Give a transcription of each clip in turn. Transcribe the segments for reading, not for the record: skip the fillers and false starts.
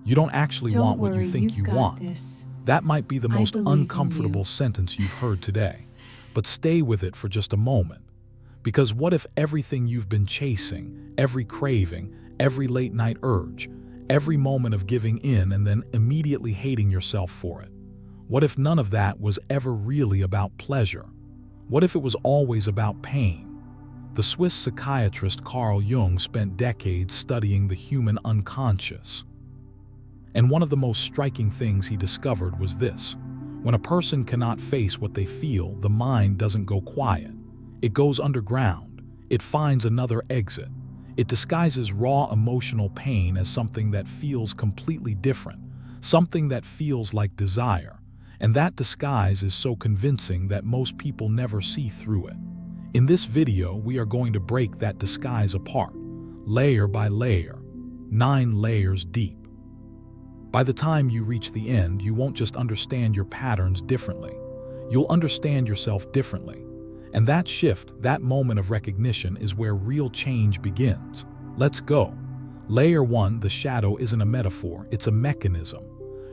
You don't actually Don't want what you worry, think you've you got want. this. That might be the I most believe in uncomfortable you. sentence you've heard today, but stay with it for just a moment. Because what if everything you've been chasing, every craving, every late night urge, every moment of giving in and then immediately hating yourself for it? What if none of that was ever really about pleasure? What if it was always about pain? The Swiss psychiatrist Carl Jung spent decades studying the human unconscious. And one of the most striking things he discovered was this: when a person cannot face what they feel, the mind doesn't go quiet. It goes underground. It finds another exit. It disguises raw emotional pain as something that feels completely different, something that feels like desire. And that disguise is so convincing that most people never see through it. In this video, we are going to break that disguise apart, layer by layer, 9 layers deep. By the time you reach the end, you won't just understand your patterns differently. You'll understand yourself differently. And that shift, that moment of recognition, is where real change begins. Let's go. Layer 1, the shadow isn't a metaphor, it's a mechanism.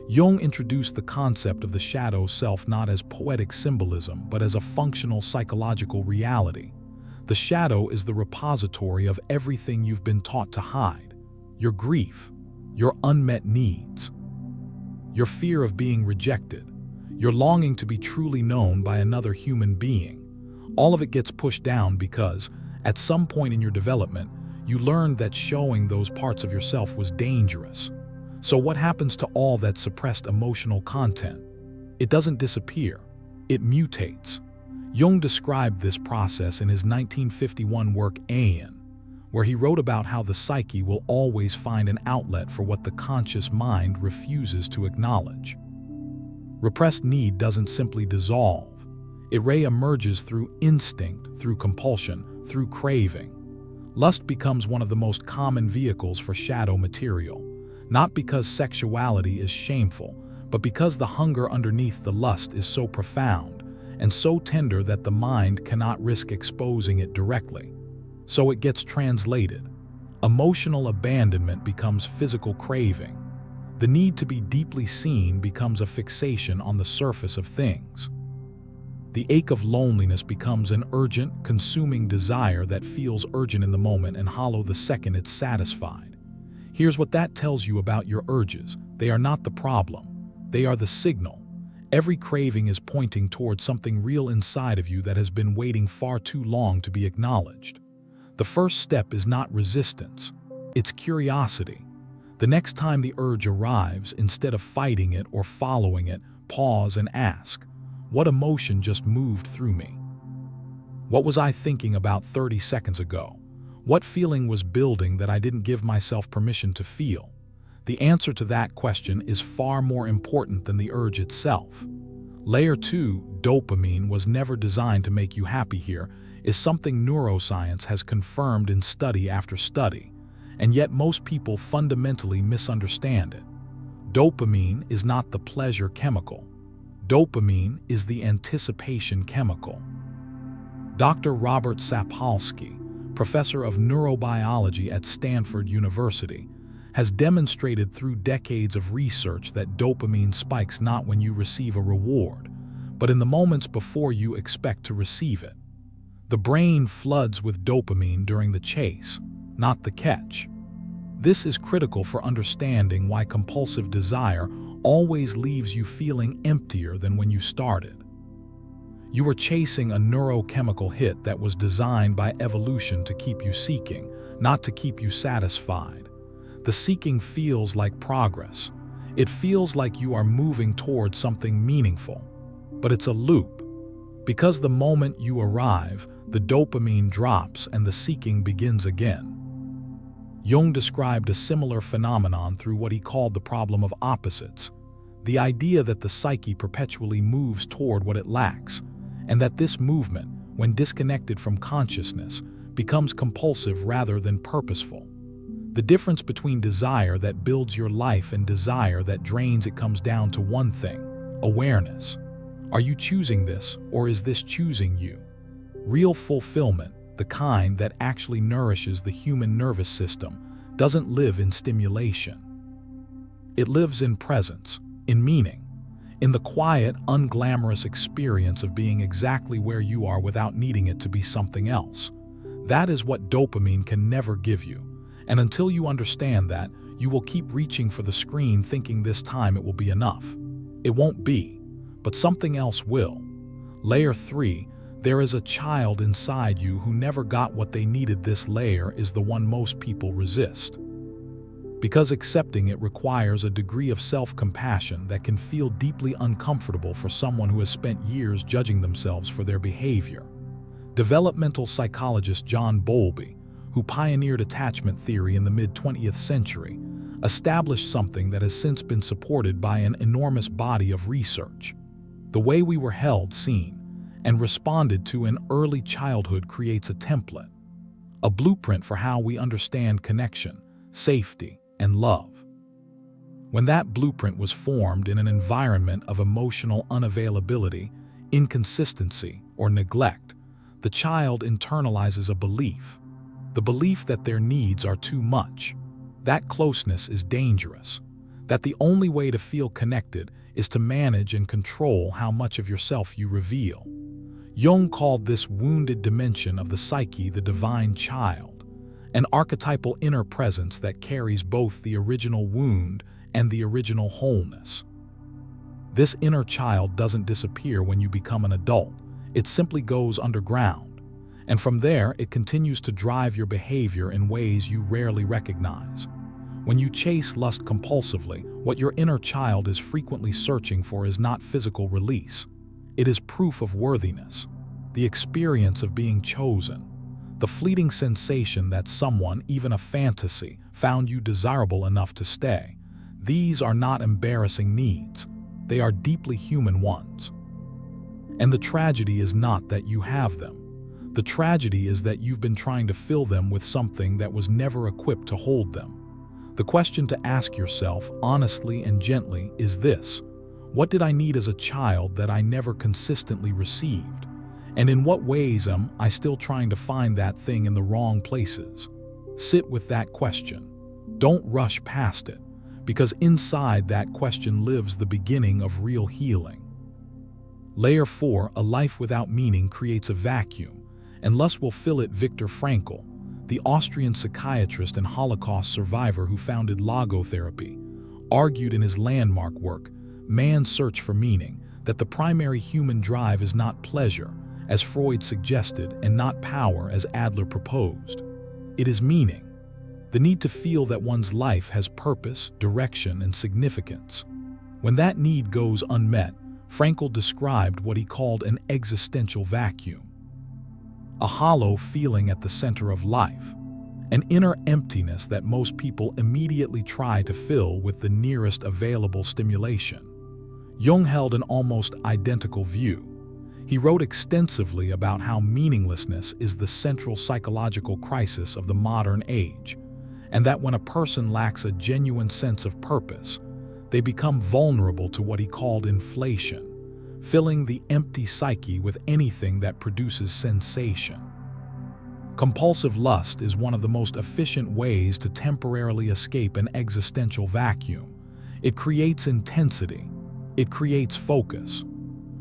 Jung introduced the concept of the shadow self not as poetic symbolism, but as a functional psychological reality. The shadow is the repository of everything you've been taught to hide: your grief, your unmet needs, your fear of being rejected, your longing to be truly known by another human being. All of it gets pushed down because, at some point in your development, you learned that showing those parts of yourself was dangerous. So what happens to all that suppressed emotional content? It doesn't disappear, it mutates. Jung described this process in his 1951 work Aeon, where he wrote about how the psyche will always find an outlet for what the conscious mind refuses to acknowledge. Repressed need doesn't simply dissolve. It re-emerges through instinct, through compulsion, through craving. Lust becomes one of the most common vehicles for shadow material, not because sexuality is shameful, but because the hunger underneath the lust is so profound and so tender that the mind cannot risk exposing it directly. So it gets translated. Emotional abandonment becomes physical craving. The need to be deeply seen becomes a fixation on the surface of things. The ache of loneliness becomes an urgent, consuming desire that feels urgent in the moment and hollow the second it's satisfied. Here's what that tells you about your urges: they are not the problem, they are the signal. Every craving is pointing towards something real inside of you that has been waiting far too long to be acknowledged. The first step is not resistance, it's curiosity. The next time the urge arrives, instead of fighting it or following it, pause and ask, what emotion just moved through me? What was I thinking about 30 seconds ago? What feeling was building that I didn't give myself permission to feel? The answer to that question is far more important than the urge itself. Layer 2, dopamine, was never designed to make you happy here, is something neuroscience has confirmed in study after study, and yet most people fundamentally misunderstand it. Dopamine is not the pleasure chemical. Dopamine is the anticipation chemical. Dr. Robert Sapolsky, professor of neurobiology at Stanford University, has demonstrated through decades of research that dopamine spikes not when you receive a reward, but in the moments before you expect to receive it. The brain floods with dopamine during the chase, not the catch. This is critical for understanding why compulsive desire always leaves you feeling emptier than when you started. You were chasing a neurochemical hit that was designed by evolution to keep you seeking, not to keep you satisfied. The seeking feels like progress. It feels like you are moving towards something meaningful. But it's a loop. Because the moment you arrive, the dopamine drops and the seeking begins again. Jung described a similar phenomenon through what he called the problem of opposites, the idea that the psyche perpetually moves toward what it lacks, and that this movement, when disconnected from consciousness, becomes compulsive rather than purposeful. The difference between desire that builds your life and desire that drains it comes down to one thing: awareness. Are you choosing this, or is this choosing you? Real fulfillment, the kind that actually nourishes the human nervous system, doesn't live in stimulation. It lives in presence, in meaning, in the quiet, unglamorous experience of being exactly where you are without needing it to be something else. That is what dopamine can never give you. And until you understand that, you will keep reaching for the screen thinking this time it will be enough. It won't be, but something else will. Layer 3, there is a child inside you who never got what they needed. This layer is the one most people resist, because accepting it requires a degree of self-compassion that can feel deeply uncomfortable for someone who has spent years judging themselves for their behavior. Developmental psychologist John Bowlby, who pioneered attachment theory in the mid-20th century, established something that has since been supported by an enormous body of research. The way we were held, seen, and responded to in early childhood creates a template, a blueprint for how we understand connection, safety, and love. When that blueprint was formed in an environment of emotional unavailability, inconsistency, or neglect, the child internalizes a belief, the belief that their needs are too much, that closeness is dangerous, that the only way to feel connected is to manage and control how much of yourself you reveal. Jung called this wounded dimension of the psyche the divine child, an archetypal inner presence that carries both the original wound and the original wholeness. This inner child doesn't disappear when you become an adult. It simply goes underground, and from there it continues to drive your behavior in ways you rarely recognize. When you chase lust compulsively, what your inner child is frequently searching for is not physical release. It is proof of worthiness, the experience of being chosen, the fleeting sensation that someone, even a fantasy, found you desirable enough to stay. These are not embarrassing needs. They are deeply human ones. And the tragedy is not that you have them. The tragedy is that you've been trying to fill them with something that was never equipped to hold them. The question to ask yourself, honestly and gently, is this: what did I need as a child that I never consistently received? And in what ways am I still trying to find that thing in the wrong places? Sit with that question. Don't rush past it, because inside that question lives the beginning of real healing. Layer 4, a life without meaning creates a vacuum, and lust will fill it. Viktor Frankl, the Austrian psychiatrist and Holocaust survivor who founded logotherapy, argued in his landmark work, Man's Search for Meaning, that the primary human drive is not pleasure, as Freud suggested, and not power, as Adler proposed. It is meaning, the need to feel that one's life has purpose, direction, and significance. When that need goes unmet, Frankl described what he called an existential vacuum, a hollow feeling at the center of life, an inner emptiness that most people immediately try to fill with the nearest available stimulation. Jung held an almost identical view. He wrote extensively about how meaninglessness is the central psychological crisis of the modern age, and that when a person lacks a genuine sense of purpose, they become vulnerable to what he called inflation, filling the empty psyche with anything that produces sensation. Compulsive lust is one of the most efficient ways to temporarily escape an existential vacuum. It creates intensity. It creates focus.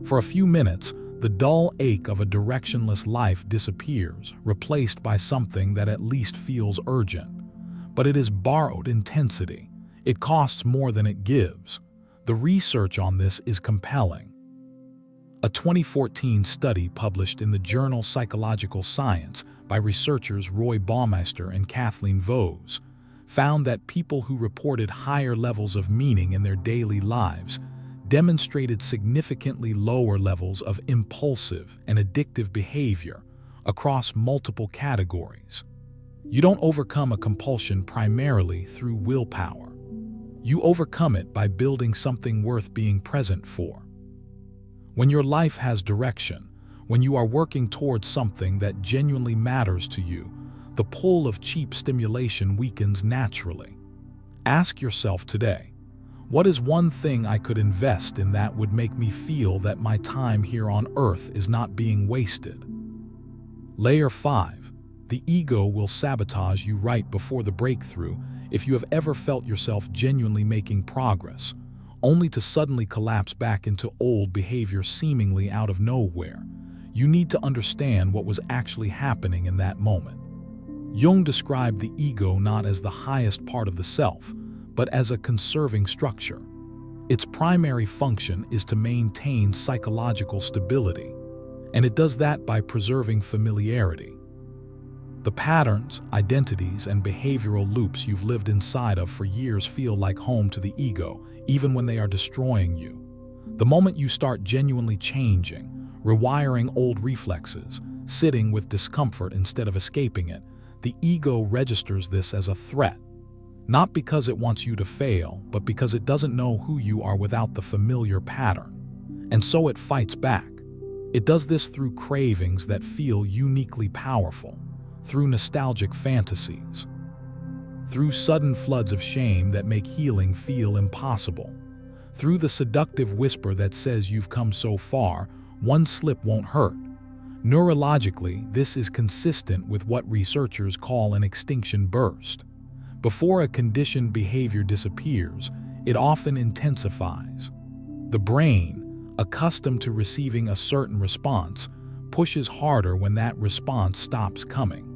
For a few minutes, the dull ache of a directionless life disappears, replaced by something that at least feels urgent. But it is borrowed intensity. It costs more than it gives. The research on this is compelling. A 2014 study published in the journal Psychological Science by researchers Roy Baumeister and Kathleen Vose found that people who reported higher levels of meaning in their daily lives demonstrated significantly lower levels of impulsive and addictive behavior across multiple categories. You don't overcome a compulsion primarily through willpower. You overcome it by building something worth being present for. When your life has direction, when you are working towards something that genuinely matters to you, the pull of cheap stimulation weakens naturally. Ask yourself today, what is one thing I could invest in that would make me feel that my time here on earth is not being wasted? Layer 5. The ego will sabotage you right before the breakthrough if you have ever felt yourself genuinely making progress, only to suddenly collapse back into old behavior seemingly out of nowhere. You need to understand what was actually happening in that moment. Jung described the ego not as the highest part of the self, but as a conserving structure. Its primary function is to maintain psychological stability, and it does that by preserving familiarity. The patterns, identities, and behavioral loops you've lived inside of for years feel like home to the ego, even when they are destroying you. The moment you start genuinely changing, rewiring old reflexes, sitting with discomfort instead of escaping it, the ego registers this as a threat. Not because it wants you to fail, but because it doesn't know who you are without the familiar pattern. And so it fights back. It does this through cravings that feel uniquely powerful, through nostalgic fantasies, through sudden floods of shame that make healing feel impossible, through the seductive whisper that says you've come so far, one slip won't hurt. Neurologically, this is consistent with what researchers call an extinction burst. Before a conditioned behavior disappears, it often intensifies. The brain, accustomed to receiving a certain response, pushes harder when that response stops coming.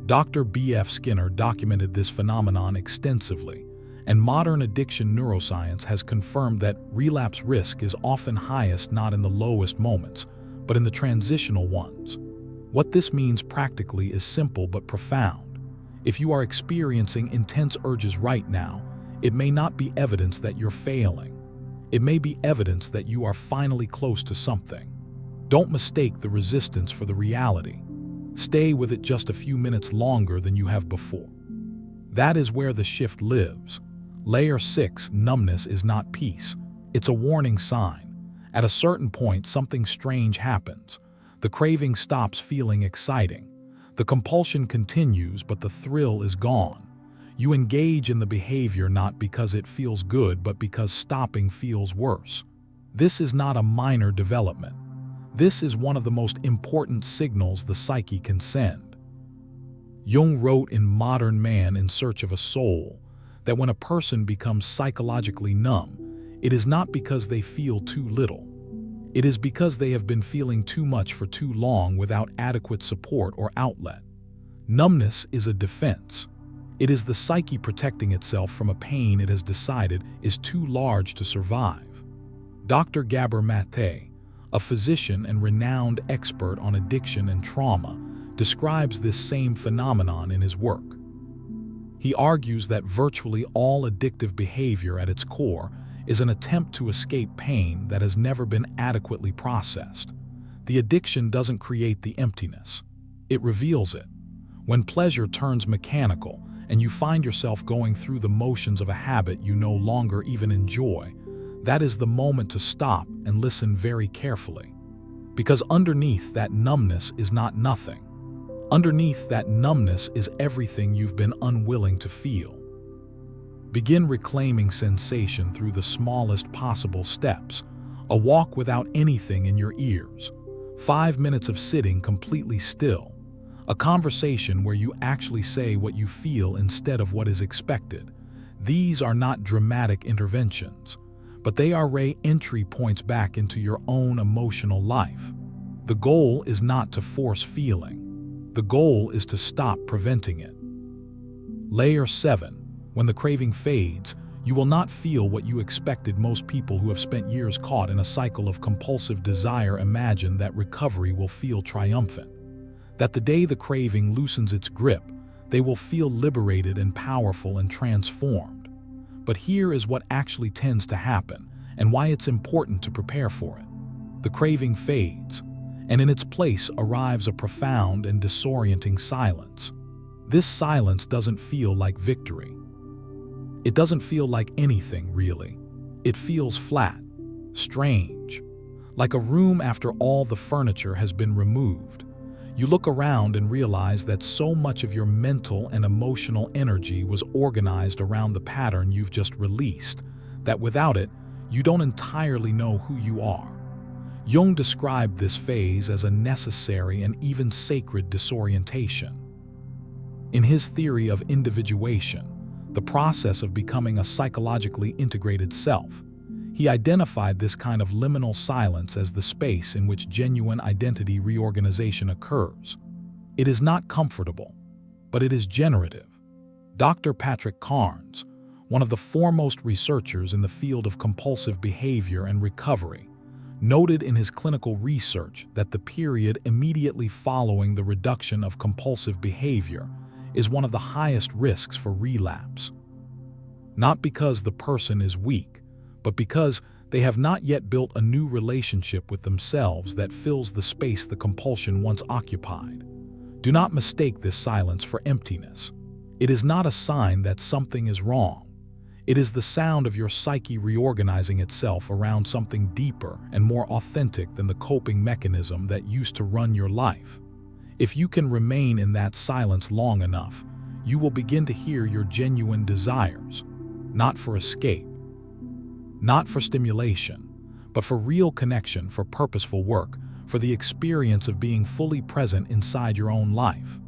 Dr. B.F. Skinner documented this phenomenon extensively, and modern addiction neuroscience has confirmed that relapse risk is often highest not in the lowest moments, but in the transitional ones. What this means practically is simple but profound. If you are experiencing intense urges right now, it may not be evidence that you're failing. It may be evidence that you are finally close to something. Don't mistake the resistance for the reality. Stay with it just a few minutes longer than you have before. That is where the shift lives. Layer 6, numbness, is not peace. It's a warning sign. At a certain point, something strange happens. The craving stops feeling exciting. The compulsion continues, but the thrill is gone. You engage in the behavior not because it feels good, but because stopping feels worse. This is not a minor development. This is one of the most important signals the psyche can send. Jung wrote in Modern Man in Search of a Soul that when a person becomes psychologically numb, it is not because they feel too little. It is because they have been feeling too much for too long without adequate support or outlet. Numbness is a defense. It is the psyche protecting itself from a pain it has decided is too large to survive. Dr. Gabor Mate, a physician and renowned expert on addiction and trauma, describes this same phenomenon in his work. He argues that virtually all addictive behavior at its core is an attempt to escape pain that has never been adequately processed. The addiction doesn't create the emptiness. It reveals it. When pleasure turns mechanical and you find yourself going through the motions of a habit you no longer even enjoy, that is the moment to stop and listen very carefully. Because underneath that numbness is not nothing. Underneath that numbness is everything you've been unwilling to feel. Begin reclaiming sensation through the smallest possible steps. A walk without anything in your ears. 5 minutes of sitting completely still. A conversation where you actually say what you feel instead of what is expected. These are not dramatic interventions, but they are entry points back into your own emotional life. The goal is not to force feeling. The goal is to stop preventing it. Layer 7. When the craving fades, you will not feel what you expected. Most people who have spent years caught in a cycle of compulsive desire imagine that recovery will feel triumphant. That the day the craving loosens its grip, they will feel liberated and powerful and transformed. But here is what actually tends to happen and why it's important to prepare for it. The craving fades, and in its place arrives a profound and disorienting silence. This silence doesn't feel like victory. It doesn't feel like anything, really. It feels flat, strange, like a room after all the furniture has been removed. You look around and realize that so much of your mental and emotional energy was organized around the pattern you've just released, that without it, you don't entirely know who you are. Jung described this phase as a necessary and even sacred disorientation. In his theory of individuation, the process of becoming a psychologically integrated self, he identified this kind of liminal silence as the space in which genuine identity reorganization occurs. It is not comfortable, but it is generative. Dr. Patrick Carnes, one of the foremost researchers in the field of compulsive behavior and recovery, noted in his clinical research that the period immediately following the reduction of compulsive behavior is one of the highest risks for relapse. Not because the person is weak, but because they have not yet built a new relationship with themselves that fills the space the compulsion once occupied. Do not mistake this silence for emptiness. It is not a sign that something is wrong. It is the sound of your psyche reorganizing itself around something deeper and more authentic than the coping mechanism that used to run your life. If you can remain in that silence long enough, you will begin to hear your genuine desires, not for escape, not for stimulation, but for real connection, for purposeful work, for the experience of being fully present inside your own life.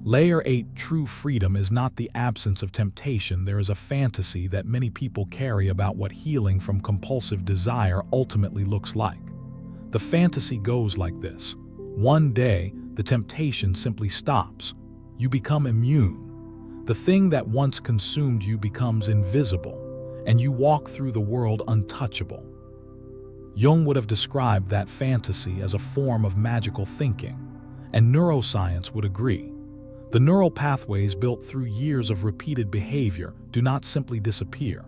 Layer 8. True freedom is not the absence of temptation. There is a fantasy that many people carry about what healing from compulsive desire ultimately looks like. The fantasy goes like this. One day, the temptation simply stops. You become immune. The thing that once consumed you becomes invisible, and you walk through the world untouchable. Jung would have described that fantasy as a form of magical thinking, and neuroscience would agree. The neural pathways built through years of repeated behavior do not simply disappear.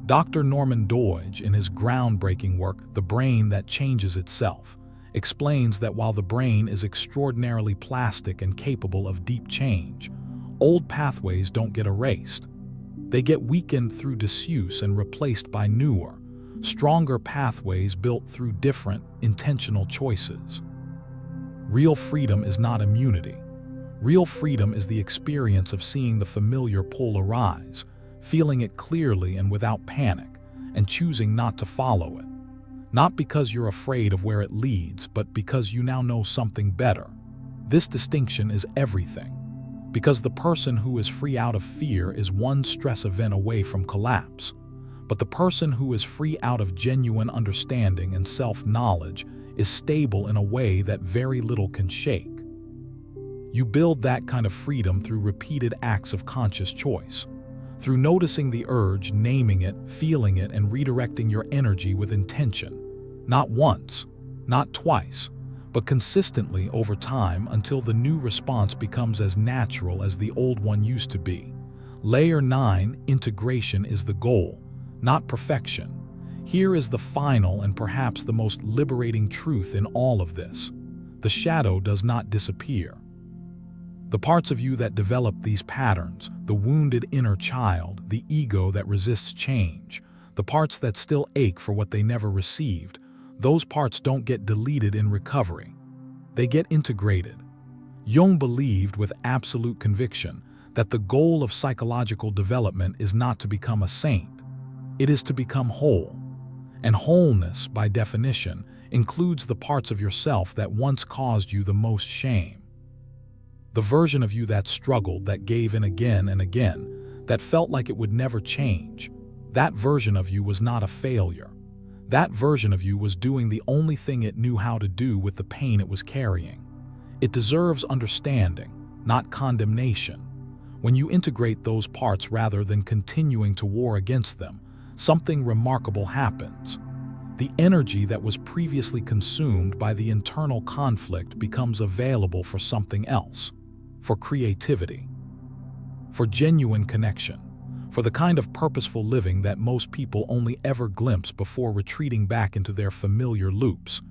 Dr. Norman Doidge, in his groundbreaking work, The Brain That Changes Itself, explains that while the brain is extraordinarily plastic and capable of deep change, old pathways don't get erased. They get weakened through disuse and replaced by newer, stronger pathways built through different, intentional choices. Real freedom is not immunity. Real freedom is the experience of seeing the familiar pull arise, feeling it clearly and without panic, and choosing not to follow it. Not because you're afraid of where it leads, but because you now know something better. This distinction is everything, because the person who is free out of fear is one stress event away from collapse, but the person who is free out of genuine understanding and self-knowledge is stable in a way that very little can shake. You build that kind of freedom through repeated acts of conscious choice, through noticing the urge, naming it, feeling it, and redirecting your energy with intention. Not once, not twice, but consistently over time until the new response becomes as natural as the old one used to be. Layer 9. Integration is the goal, not perfection. Here is the final and perhaps the most liberating truth in all of this. The shadow does not disappear. The parts of you that develop these patterns, the wounded inner child, the ego that resists change, the parts that still ache for what they never received, those parts don't get deleted in recovery. They get integrated. Jung believed with absolute conviction that the goal of psychological development is not to become a saint. It is to become whole. And wholeness, by definition, includes the parts of yourself that once caused you the most shame. The version of you that struggled, that gave in again and again, that felt like it would never change. That version of you was not a failure. That version of you was doing the only thing it knew how to do with the pain it was carrying. It deserves understanding, not condemnation. When you integrate those parts rather than continuing to war against them, something remarkable happens. The energy that was previously consumed by the internal conflict becomes available for something else. For creativity, for genuine connection, for the kind of purposeful living that most people only ever glimpse before retreating back into their familiar loops.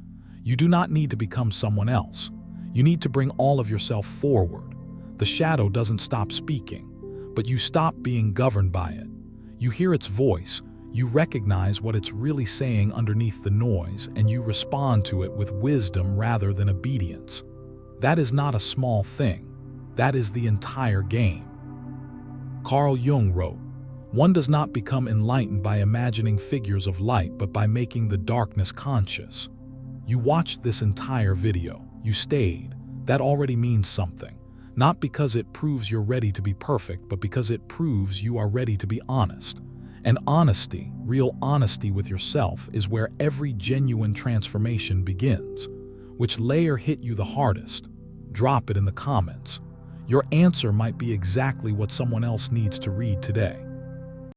You do not need to become someone else. You need to bring all of yourself forward. The shadow doesn't stop speaking, but you stop being governed by it. You hear its voice, you recognize what it's really saying underneath the noise, and you respond to it with wisdom rather than obedience. That is not a small thing. That is the entire game. Carl Jung wrote, "One does not become enlightened by imagining figures of light, but by making the darkness conscious." You watched this entire video. You stayed. That already means something. Not because it proves you're ready to be perfect, but because it proves you are ready to be honest. And honesty, real honesty with yourself, is where every genuine transformation begins. Which layer hit you the hardest? Drop it in the comments. Your answer might be exactly what someone else needs to read today.